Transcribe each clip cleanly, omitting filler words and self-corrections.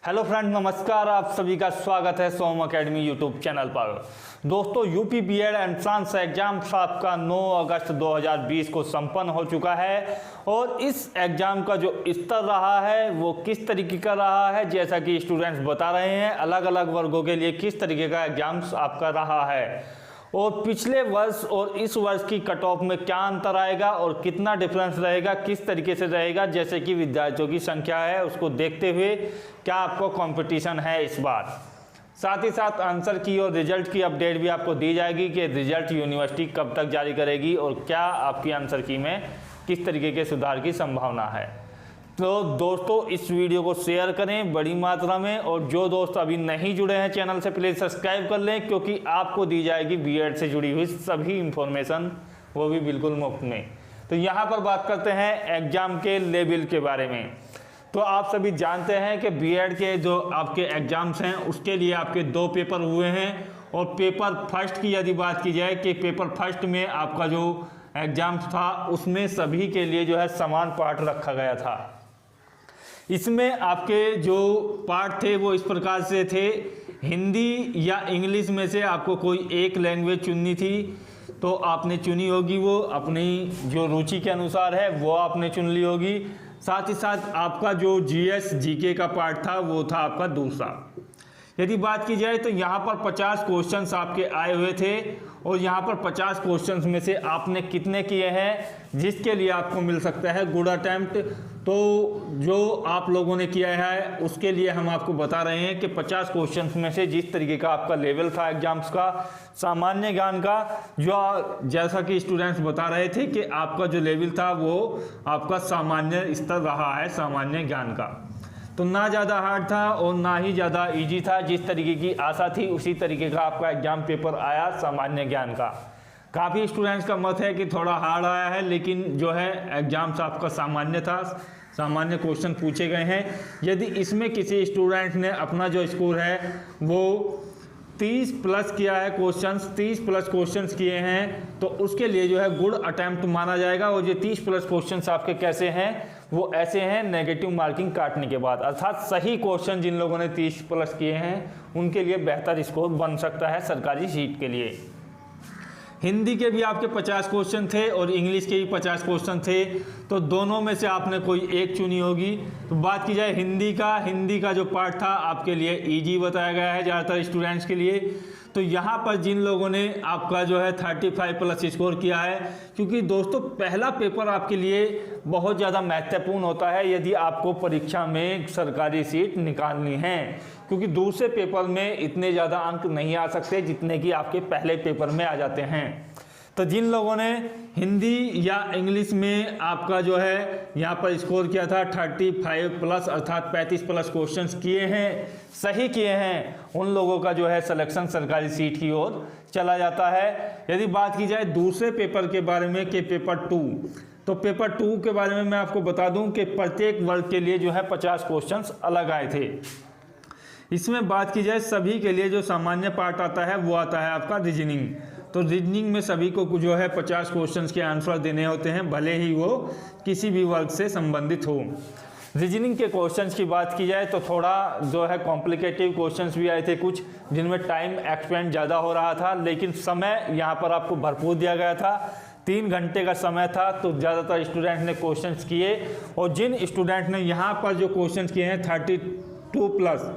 Hello friend, नमस्कार। आप सभी का स्वागत है सोम एकेडमी यूट्यूब चैनल पर। दोस्तों, यूपी बीएड एंट्रेंस एग्जाम आपका 9 अगस्त 2020 को संपन्न हो चुका है और इस एग्जाम का जो स्तर रहा है वो किस तरीके का रहा है, जैसा कि स्टूडेंट्स बता रहे हैं, अलग अलग वर्गों के लिए किस तरीके का एग्जाम आपका रहा है और पिछले वर्ष और इस वर्ष की कट ऑफ में क्या अंतर आएगा और कितना डिफरेंस रहेगा, किस तरीके से रहेगा, जैसे कि विद्यार्थियों की संख्या है उसको देखते हुए क्या आपको कंपटीशन है इस बार। साथ ही साथ आंसर की और रिजल्ट की अपडेट भी आपको दी जाएगी कि रिजल्ट यूनिवर्सिटी कब तक जारी करेगी और क्या आपकी आंसर की में किस तरीके के सुधार की संभावना है। तो दोस्तों, इस वीडियो को शेयर करें बड़ी मात्रा में और जो दोस्त अभी नहीं जुड़े हैं चैनल से प्लीज़ सब्सक्राइब कर लें, क्योंकि आपको दी जाएगी बीएड से जुड़ी हुई सभी इंफॉर्मेशन, वो भी बिल्कुल मुफ्त में। तो यहाँ पर बात करते हैं एग्जाम के लेवल के बारे में। तो आप सभी जानते हैं कि बीएड के जो आपके एग्जाम्स हैं उसके लिए आपके 2 पेपर हुए हैं और पेपर फर्स्ट की यदि बात की जाए कि पेपर फर्स्ट में आपका जो एग्जाम था उसमें सभी के लिए जो है समान पार्ट रखा गया था। इसमें आपके जो पार्ट थे वो इस प्रकार से थे, हिंदी या इंग्लिश में से आपको कोई एक लैंग्वेज चुननी थी तो आपने चुनी होगी, वो अपनी जो रुचि के अनुसार है वो आपने चुन ली होगी। साथ ही साथ आपका जो जीएस जीके का पार्ट था वो था आपका दूसरा। यदि बात की जाए तो यहाँ पर 50 क्वेश्चंस आपके आए हुए थे और यहाँ पर 50 क्वेश्चंस में से आपने कितने किए हैं जिसके लिए आपको मिल सकता है गुड अटेम्प्ट। तो जो आप लोगों ने किया है उसके लिए हम आपको बता रहे हैं कि 50 क्वेश्चंस में से जिस तरीके का आपका लेवल था एग्जाम्स का, सामान्य ज्ञान का, जो जैसा कि स्टूडेंट्स बता रहे थे कि आपका जो लेवल था वो आपका सामान्य स्तर रहा है सामान्य ज्ञान का। तो ना ज़्यादा हार्ड था और ना ही ज़्यादा इजी था, जिस तरीके की आशा थी उसी तरीके का आपका एग्जाम पेपर आया सामान्य ज्ञान का। काफ़ी स्टूडेंट्स का मत है कि थोड़ा हार्ड आया है, लेकिन जो है एग्जाम्स आपका सामान्य था, सामान्य क्वेश्चन पूछे गए हैं। यदि इसमें किसी स्टूडेंट ने अपना जो स्कोर है वो 30 प्लस किया है, 30 प्लस क्वेश्चंस किए हैं तो उसके लिए जो है गुड अटेम्प्ट माना जाएगा। और ये 30 प्लस क्वेश्चंस आपके कैसे हैं, वो ऐसे हैं नेगेटिव मार्किंग काटने के बाद, अर्थात सही क्वेश्चन जिन लोगों ने 30 प्लस किए हैं उनके लिए बेहतर स्कोर बन सकता है सरकारी सीट के लिए। हिंदी के भी आपके 50 क्वेश्चन थे और इंग्लिश के भी 50 क्वेश्चन थे, तो दोनों में से आपने कोई एक चुनी होगी। तो बात की जाए हिंदी का जो पार्ट था आपके लिए इजी बताया गया है ज़्यादातर स्टूडेंट्स के लिए। तो यहाँ पर जिन लोगों ने आपका जो है 35 प्लस स्कोर किया है, क्योंकि दोस्तों पहला पेपर आपके लिए बहुत ज़्यादा महत्वपूर्ण होता है यदि आपको परीक्षा में सरकारी सीट निकालनी है, क्योंकि दूसरे पेपर में इतने ज़्यादा अंक नहीं आ सकते जितने कि आपके पहले पेपर में आ जाते हैं। तो जिन लोगों ने हिंदी या इंग्लिश में आपका जो है यहाँ पर स्कोर किया था 35 प्लस अर्थात 35 प्लस क्वेश्चंस किए हैं, सही किए हैं, उन लोगों का जो है सिलेक्शन सरकारी सीट की ओर चला जाता है। यदि बात की जाए दूसरे पेपर के बारे में कि पेपर 2, तो पेपर 2 के बारे में मैं आपको बता दूं कि प्रत्येक वर्ग के लिए जो है 50 क्वेश्चंस अलग आए थे। इसमें बात की जाए सभी के लिए जो सामान्य पार्ट आता है वो आता है आपका रीजनिंग। तो रीजनिंग में सभी को जो है 50 क्वेश्चंस के आंसर देने होते हैं, भले ही वो किसी भी वर्ग से संबंधित हो। रीजनिंग के क्वेश्चंस की बात की जाए तो थोड़ा जो है कॉम्प्लिकेटिव क्वेश्चंस भी आए थे कुछ, जिनमें टाइम एक्सपेंड ज़्यादा हो रहा था, लेकिन समय यहाँ पर आपको भरपूर दिया गया था। 3 घंटे का समय था तो ज़्यादातर स्टूडेंट ने क्वेश्चंस किए और जिन स्टूडेंट ने यहाँ पर जो क्वेश्चंस किए हैं 32 प्लस,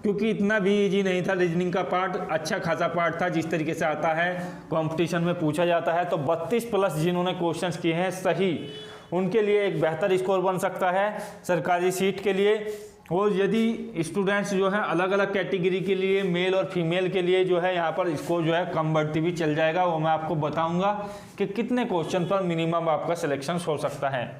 क्योंकि इतना भी इजी नहीं था रीजनिंग का पार्ट, अच्छा खासा पार्ट था जिस तरीके से आता है कंपटीशन में पूछा जाता है। तो 32 प्लस जिन्होंने क्वेश्चंस किए हैं सही, उनके लिए एक बेहतर स्कोर बन सकता है सरकारी सीट के लिए। और यदि स्टूडेंट्स जो है अलग अलग कैटेगरी के लिए, मेल और फीमेल के लिए जो है यहाँ पर स्कोर जो है कम बढ़ती भी चल जाएगा, वो मैं आपको बताऊँगा कि कितने क्वेश्चन पर मिनिमम आपका सिलेक्शन हो सकता है।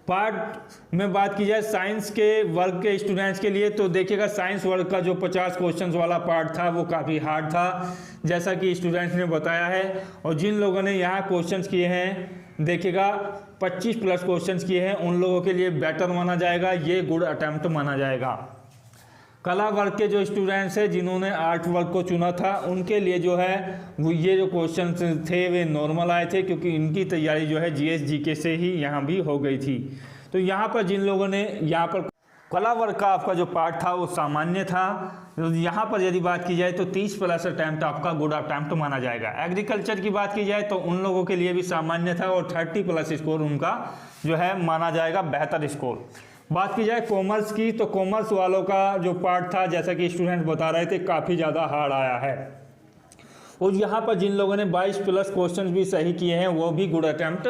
पार्ट में बात की जाए साइंस के वर्ग के स्टूडेंट्स के लिए, तो देखिएगा साइंस वर्ग का जो 50 क्वेश्चंस वाला पार्ट था वो काफ़ी हार्ड था जैसा कि स्टूडेंट्स ने बताया है। और जिन लोगों ने यहाँ क्वेश्चंस किए हैं देखिएगा 25 प्लस क्वेश्चंस किए हैं, उन लोगों के लिए बेटर माना जाएगा, ये गुड अटेम्प्ट माना जाएगा। कला वर्ग के जो स्टूडेंट्स हैं जिन्होंने आर्ट वर्ग को चुना था उनके लिए जो है वो ये जो क्वेश्चन थे वे नॉर्मल आए थे, क्योंकि इनकी तैयारी जो है जीएस जीके से ही यहाँ भी हो गई थी। तो यहाँ पर जिन लोगों ने यहाँ पर कला वर्ग का आपका जो पार्ट था वो सामान्य था। यहाँ पर यदि बात की जाए तो 30 प्लस अटैम्प्ट आपका गुड अटैम्प्ट माना जाएगा। एग्रीकल्चर की बात की जाए तो उन लोगों के लिए भी सामान्य था और 30 प्लस स्कोर उनका जो है माना जाएगा बेहतर स्कोर। बात की जाए कॉमर्स की तो कॉमर्स वालों का जो पार्ट था, जैसा कि स्टूडेंट बता रहे थे, काफ़ी ज़्यादा हार्ड आया है। और यहाँ पर जिन लोगों ने 22 प्लस क्वेश्चन भी सही किए हैं वो भी गुड अटैम्प्ट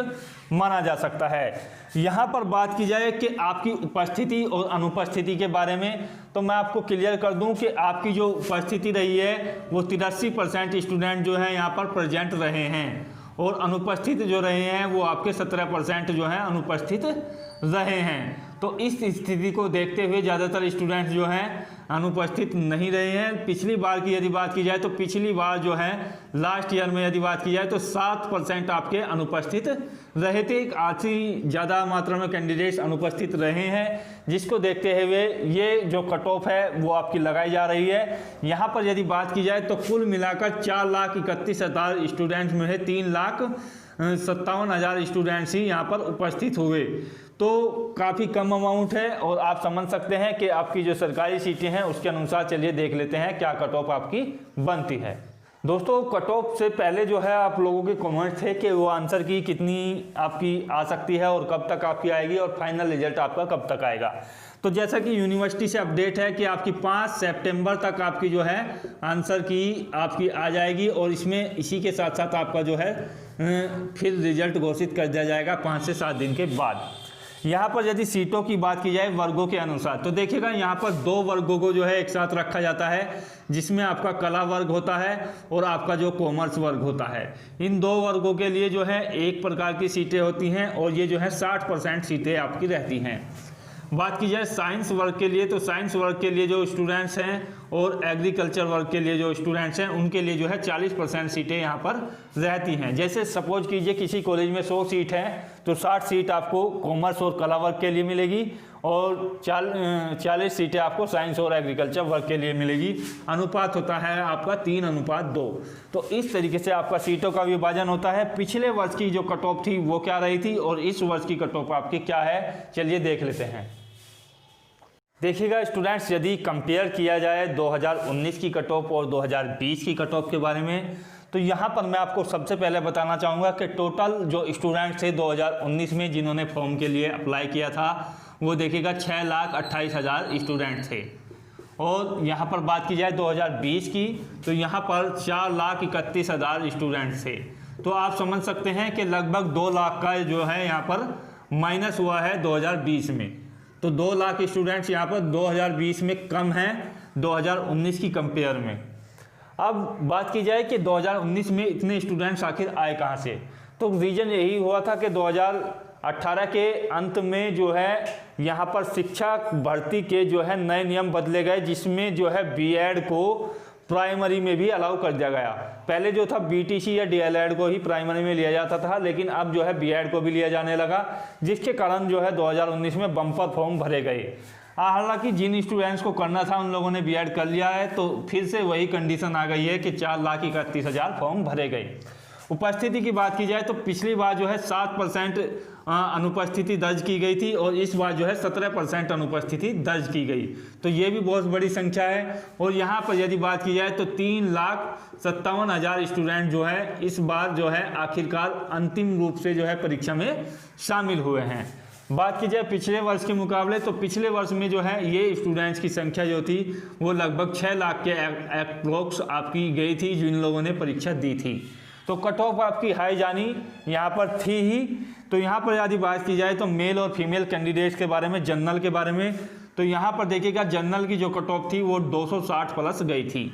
माना जा सकता है। यहाँ पर बात की जाए कि आपकी उपस्थिति और अनुपस्थिति के बारे में, तो मैं आपको क्लियर कर दूं कि आपकी जो उपस्थिति रही है वो 83% स्टूडेंट जो है यहाँ पर प्रेजेंट रहे हैं और अनुपस्थित जो रहे हैं वो आपके 17% जो है अनुपस्थित रहे हैं। तो इस स्थिति को देखते हुए ज़्यादातर स्टूडेंट जो हैं अनुपस्थित नहीं रहे हैं। पिछली बार की यदि बात की जाए तो पिछली बार जो है लास्ट ईयर में यदि बात की जाए तो 7% आपके अनुपस्थित रहे थे। काफ़ी ज़्यादा मात्रा में कैंडिडेट्स अनुपस्थित रहे हैं, जिसको देखते हुए ये जो कट ऑफ है वो आपकी लगाई जा रही है। यहाँ पर यदि बात की जाए तो कुल मिलाकर 4,31,000 स्टूडेंट्स में है 3,57,000 स्टूडेंट्स ही यहाँ पर उपस्थित हुए। तो काफ़ी कम अमाउंट है और आप समझ सकते हैं कि आपकी जो सरकारी सीटें हैं उसके अनुसार चलिए देख लेते हैं क्या कट ऑफ आपकी बनती है। दोस्तों कट ऑफ से पहले जो है आप लोगों के कमेंट थे कि वो आंसर की कितनी आपकी आ सकती है और कब तक आपकी आएगी और फाइनल रिजल्ट आपका कब तक आएगा। तो जैसा कि यूनिवर्सिटी से अपडेट है कि आपकी 5 सितंबर तक आपकी जो है आंसर की आपकी आ जाएगी और इसमें इसी के साथ साथ आपका जो है फिर रिजल्ट घोषित कर दिया जाएगा 5 से 7 दिन के बाद। यहाँ पर यदि सीटों की बात की जाए वर्गों के अनुसार तो देखिएगा यहाँ पर 2 वर्गों को जो है एक साथ रखा जाता है, जिसमें आपका कला वर्ग होता है और आपका जो कॉमर्स वर्ग होता है। इन 2 वर्गों के लिए जो है एक प्रकार की सीटें होती हैं और ये जो है 60% सीटें आपकी रहती हैं। बात की जाए साइंस वर्ग के लिए तो साइंस वर्ग के लिए जो स्टूडेंट्स हैं और एग्रीकल्चर वर्ग के लिए जो स्टूडेंट्स हैं उनके लिए जो है 40% सीटें यहाँ पर रहती हैं। जैसे सपोज कीजिए किसी कॉलेज में 100 सीट हैं तो 60 सीट आपको कॉमर्स और कला वर्ग के लिए मिलेगी और 40 सीटें आपको साइंस और एग्रीकल्चर वर्ग के लिए मिलेगी। अनुपात होता है आपका 3:2। तो इस तरीके से आपका सीटों का विभाजन होता है। पिछले वर्ष की जो कट ऑफ थी वो क्या रही थी और इस वर्ष की कट ऑफ आपकी क्या है, चलिए देख लेते हैं। देखिएगा स्टूडेंट्स, यदि कंपेयर किया जाए 2019 की कट ऑफ और 2020 की कट ऑफ के बारे में तो यहाँ पर मैं आपको सबसे पहले बताना चाहूँगा कि टोटल जो स्टूडेंट्स थे 2019 में जिन्होंने फॉर्म के लिए अप्लाई किया था वो देखिएगा 6,28,000 स्टूडेंट थे। और यहाँ पर बात की जाए 2020 की तो यहाँ पर 4,31,000 स्टूडेंट्स थे। तो आप समझ सकते हैं कि लगभग 2 लाख का जो है यहाँ पर माइनस हुआ है 2020 में। तो 2 लाख स्टूडेंट्स यहाँ पर 2020 में कम हैं 2019 की कंपेयर में। अब बात की जाए कि 2019 में इतने स्टूडेंट्स आखिर आए कहाँ से, तो रीज़न यही हुआ था कि 2018 के अंत में जो है यहाँ पर शिक्षा भर्ती के जो है नए नियम बदले गए, जिसमें जो है बीएड को प्राइमरी में भी अलाउ कर दिया गया। पहले जो था बीटीसी या डीएलएड को ही प्राइमरी में लिया जाता था, लेकिन अब जो है बीएड को भी लिया जाने लगा, जिसके कारण जो है 2019 में बम्पर फॉर्म भरे गए। हालांकि जिन स्टूडेंट्स को करना था उन लोगों ने बीएड कर लिया है, तो फिर से वही कंडीशन आ गई है कि 4,31,000 फॉर्म भरे गए। उपस्थिति की बात की जाए तो पिछली बार जो है 7% अनुपस्थिति दर्ज की गई थी और इस बार जो है 17% अनुपस्थिति दर्ज की गई। तो ये भी बहुत बड़ी संख्या है। और यहाँ पर यदि बात की जाए तो 3,57,000 स्टूडेंट जो है इस बार जो है आखिरकार अंतिम रूप से जो है परीक्षा में शामिल हुए हैं। बात की जाए पिछले वर्ष के मुकाबले तो पिछले वर्ष में जो है ये स्टूडेंट्स की संख्या जो थी वो लगभग 6 लाख के अप्रोक्स आपकी गई थी जिन लोगों ने परीक्षा दी थी। तो कट ऑफ आपकी हाई जानी यहाँ पर थी ही। तो यहाँ पर यदि बात की जाए तो मेल और फीमेल कैंडिडेट्स के बारे में, जनरल के बारे में, तो यहाँ पर देखिएगा जनरल की जो कट ऑफ थी वो 260 प्लस गई थी।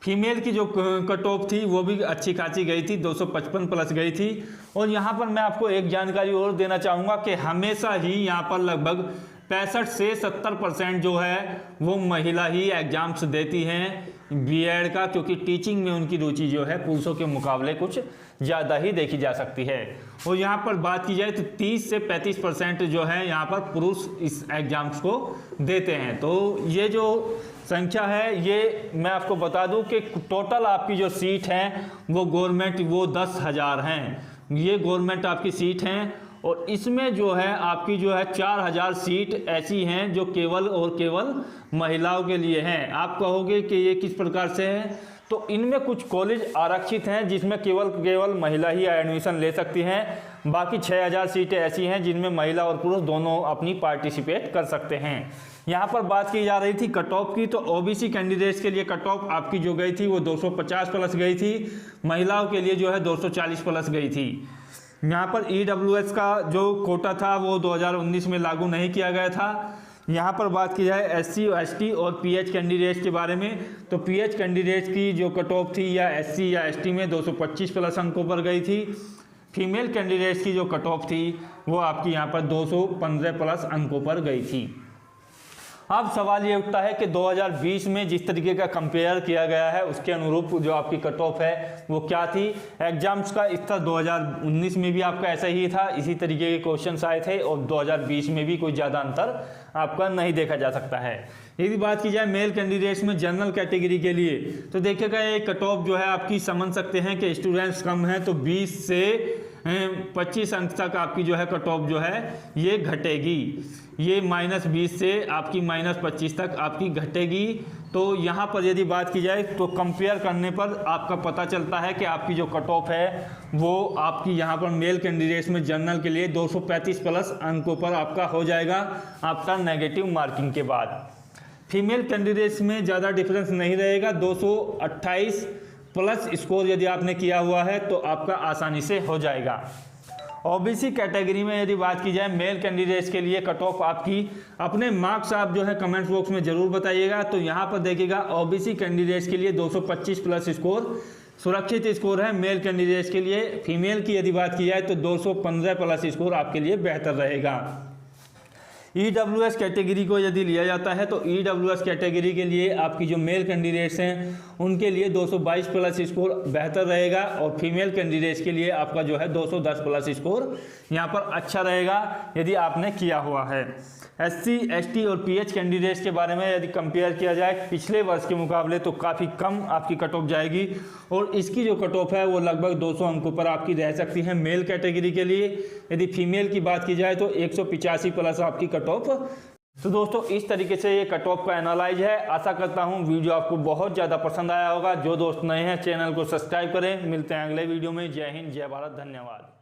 फीमेल की जो कट ऑफ थी वो भी अच्छी खासी गई थी, 255 प्लस गई थी। और यहाँ पर मैं आपको एक जानकारी और देना चाहूँगा कि हमेशा ही यहाँ पर लगभग 65 से 70% जो है वो महिला ही एग्जाम्स देती हैं बीएड का, क्योंकि टीचिंग में उनकी रुचि जो है पुरुषों के मुकाबले कुछ ज़्यादा ही देखी जा सकती है। और यहाँ पर बात की जाए तो 30 से 35% जो है यहाँ पर पुरुष इस एग्जाम्स को देते हैं। तो ये जो संख्या है ये मैं आपको बता दूं कि टोटल आपकी जो सीट हैं वो गवर्नमेंट वो 10,000 हैं, ये गवर्नमेंट आपकी सीट हैं। और इसमें जो है आपकी जो है 4000 सीट ऐसी हैं जो केवल और केवल महिलाओं के लिए हैं। आप कहोगे कि ये किस प्रकार से है, तो इनमें कुछ कॉलेज आरक्षित हैं जिसमें केवल महिला ही एडमिशन ले सकती हैं। बाकी 6000 सीटें ऐसी हैं जिनमें महिला और पुरुष दोनों अपनी पार्टिसिपेट कर सकते हैं। यहाँ पर बात की जा रही थी कट ऑफ की, तो ओबीसी कैंडिडेट्स के लिए कट ऑफ आपकी जो गई थी वो 250 प्लस गई थी, महिलाओं के लिए जो है 240 प्लस गई थी। यहाँ पर ईडब्ल्यूएस का जो कोटा था वो 2019 में लागू नहीं किया गया था। यहाँ पर बात की जाए एससी, एसटी और पीएच कैंडिडेट्स के बारे में, तो पीएच कैंडिडेट्स की जो कट ऑफ थी या एससी या एसटी में 225 प्लस अंकों पर गई थी। फीमेल कैंडिडेट्स की जो कट ऑफ थी वो आपकी यहाँ पर 215 प्लस अंकों पर गई थी। अब सवाल ये उठता है कि 2020 में जिस तरीके का कंपेयर किया गया है उसके अनुरूप जो आपकी कट ऑफ है वो क्या थी। एग्जाम्स का स्तर 2019 में भी आपका ऐसा ही था, इसी तरीके के क्वेश्चंस आए थे और 2020 में भी कोई ज़्यादा अंतर आपका नहीं देखा जा सकता है। यदि बात की जाए मेल कैंडिडेट्स में जनरल कैटेगरी के लिए, तो देखिएगा ये कट ऑफ जो है आपकी समझ सकते हैं कि स्टूडेंट्स कम हैं तो 20 से 25 अंक तक आपकी जो है कट ऑफ जो है ये घटेगी। ये -20 से आपकी -25 तक आपकी घटेगी। तो यहाँ पर यदि बात की जाए तो कंपेयर करने पर आपका पता चलता है कि आपकी जो कट ऑफ है वो आपकी यहाँ पर मेल कैंडिडेट्स में जनरल के लिए 235 प्लस अंकों पर आपका हो जाएगा आपका नेगेटिव मार्किंग के बाद। फीमेल कैंडिडेट्स में ज़्यादा डिफरेंस नहीं रहेगा, 228 प्लस स्कोर यदि आपने किया हुआ है तो आपका आसानी से हो जाएगा। ओबीसी कैटेगरी में यदि बात की जाए मेल कैंडिडेट्स के लिए कट ऑफ आपकी अपने मार्क्स आप जो है कमेंट बॉक्स में ज़रूर बताइएगा। तो यहाँ पर देखिएगा ओबीसी कैंडिडेट्स के लिए 225 प्लस स्कोर सुरक्षित स्कोर है मेल कैंडिडेट्स के लिए। फीमेल की यदि बात की जाए तो 215 प्लस स्कोर आपके लिए बेहतर रहेगा। ईडब्ल्यूएस कैटेगरी को यदि लिया जाता है तो ईडब्ल्यूएस कैटेगरी के लिए आपकी जो मेल कैंडिडेट्स हैं उनके लिए 222 प्लस स्कोर बेहतर रहेगा और फीमेल कैंडिडेट्स के लिए आपका जो है 210 प्लस स्कोर यहाँ पर अच्छा रहेगा यदि आपने किया हुआ है। एससी, एसटी और पीएच कैंडिडेट्स के बारे में यदि कंपेयर किया जाए पिछले वर्ष के मुकाबले तो काफ़ी कम आपकी कट ऑफ जाएगी और इसकी जो कट ऑफ है वो लगभग 200 अंकों पर आपकी रह सकती है मेल कैटेगरी के लिए। यदि फीमेल की बात की जाए तो 185 प्लस आपकी कट ऑफ। तो दोस्तों इस तरीके से ये कट ऑफ का एनालाइज है। आशा करता हूँ वीडियो आपको बहुत ज़्यादा पसंद आया होगा। जो दोस्त नए हैं चैनल को सब्सक्राइब करें। मिलते हैं अगले वीडियो में। जय हिंद, जय भारत, धन्यवाद।